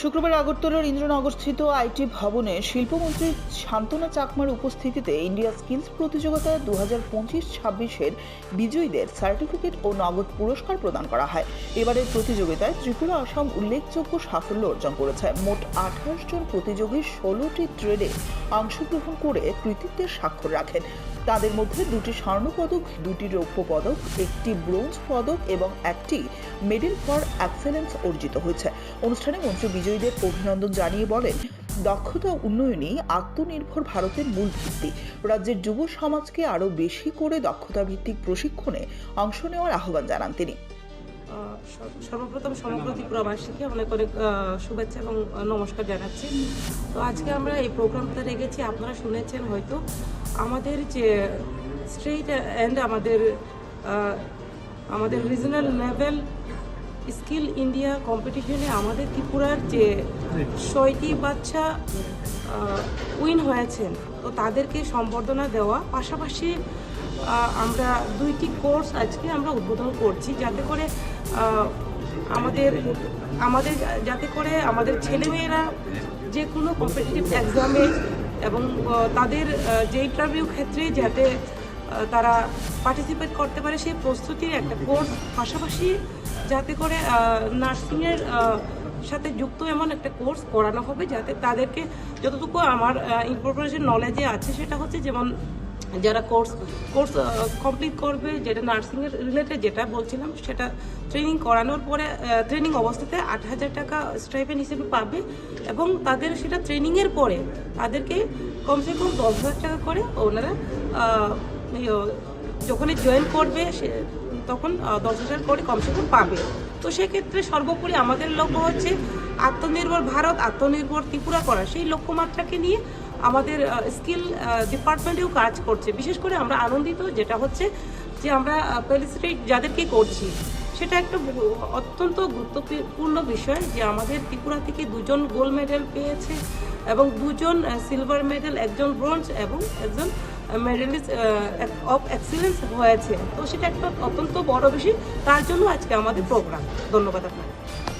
শুক্রবার আগরতলার ইন্দ্রনগরস্থিত আইটি ভবনে শিল্পমন্ত্রী শান্তনা চাকমার উপস্থিতিতে ইন্ডিয়া স্কিলস প্রতিযোগিতা 2025-26-এর বিজয়ীদের সার্টিফিকেট ও নগদ পুরস্কার প্রদান করা হয়। এবারের প্রতিযোগিতায় ত্রিপুরা আসাম উল্লেখযোগ্য সাফল্য অর্জন করেছে। মোট 28 জন প্রতিযোগী 16টি ট্রেডে অংশগ্রহণ করে কৃতিত্বের স্বাক্ষর রাখেন। তাদের মধ্যে 2টি স্বর্ণপদক, 2টি রৌপ্য পদক, 1টি ব্রোঞ্জ পদক এবং 1টি মেডেল ফর এক্সেলেন্স অর্জিত হয়েছে। অনুষ্ঠানে মন্ত্রী বিজয়ীদের অভিনন্দন জানিয়ে বলেন, দক্ষতা উন্নয়নই আত্মনির্ভর ভারতের মূল ভিত্তি। রাজ্যের যুব সমাজকে আরও বেশি করে দক্ষতা ভিত্তিক প্রশিক্ষণে অংশ নেওয়ার আহ্বান জানান তিনি। সর্বপ্রথম সমগ্র ত্রিপুরাবাসীকে অনেক অনেক শুভেচ্ছা এবং নমস্কার জানাচ্ছি। তো আজকে আমরা এই প্রোগ্রামটা রেখেছি, আপনারা শুনেছেন হয়তো আমাদের যে স্ট্রেট অ্যান্ড আমাদের রিজনাল লেভেল স্কিল ইন্ডিয়া কম্পিটিশনে আমাদের ত্রিপুরার যে 6টি বাচ্চা উইন হয়েছেন, তো তাদেরকে সম্বর্ধনা দেওয়া, পাশাপাশি আমরা 2টি কোর্স আজকে আমরা উদ্বোধন করছি, যাতে করে আমাদের ছেলেমেয়েরা যে কোনো কম্পিটিটিভ এক্সামে এবং তাদের যে ইন্টারভিউ ক্ষেত্রে যাতে তারা পার্টিসিপেট করতে পারে সেই প্রস্তুতির একটা কোর্স, পাশাপাশি যাতে করে নার্সিংয়ের সাথে যুক্ত এমন একটা কোর্স করানো হবে, যাতে তাদেরকে যতটুকু আমার ইনফরমেশন নলেজে আছে সেটা হচ্ছে, যেমন যারা কোর্স কমপ্লিট করবে, যেটা নার্সিংয়ের রিলেটেড যেটা বলছিলাম, সেটা ট্রেনিং করানোর পরে ট্রেনিং অবস্থাতে 8,000 টাকা স্টাইপেন্ড হিসেবে পাবে, এবং তাদের সেটা ট্রেনিংয়ের পরে তাদেরকে কমসে কম 10,000 টাকা করে ওনারা যখনই জয়েন করবে তখন 10,000 করে কমসে কম পাবে। তো সেক্ষেত্রে সর্বোপরি আমাদের লক্ষ্য হচ্ছে আত্মনির্ভর ভারত, আত্মনির্ভর ত্রিপুরা করা। সেই লক্ষ্যমাত্রাকে নিয়ে আমাদের স্কিল ডিপার্টমেন্টেও কাজ করছে। বিশেষ করে আমরা আনন্দিত যেটা হচ্ছে যে আমরা ফেলিসিটেট যাদেরকে করছি, সেটা একটা অত্যন্ত গুরুত্বপূর্ণ বিষয় যে আমাদের ত্রিপুরা থেকে 2 জন গোল্ড মেডেল পেয়েছে এবং 2 জন সিলভার মেডেল, 1 জন ব্রোঞ্জ এবং 1 জন মেডেলিস্ট অফ এক্সিলেন্স হয়েছে। তো সেটা একটা অত্যন্ত বড় বিষয়, তার জন্য আজকে আমাদের প্রোগ্রাম। ধন্যবাদ আপনাকে।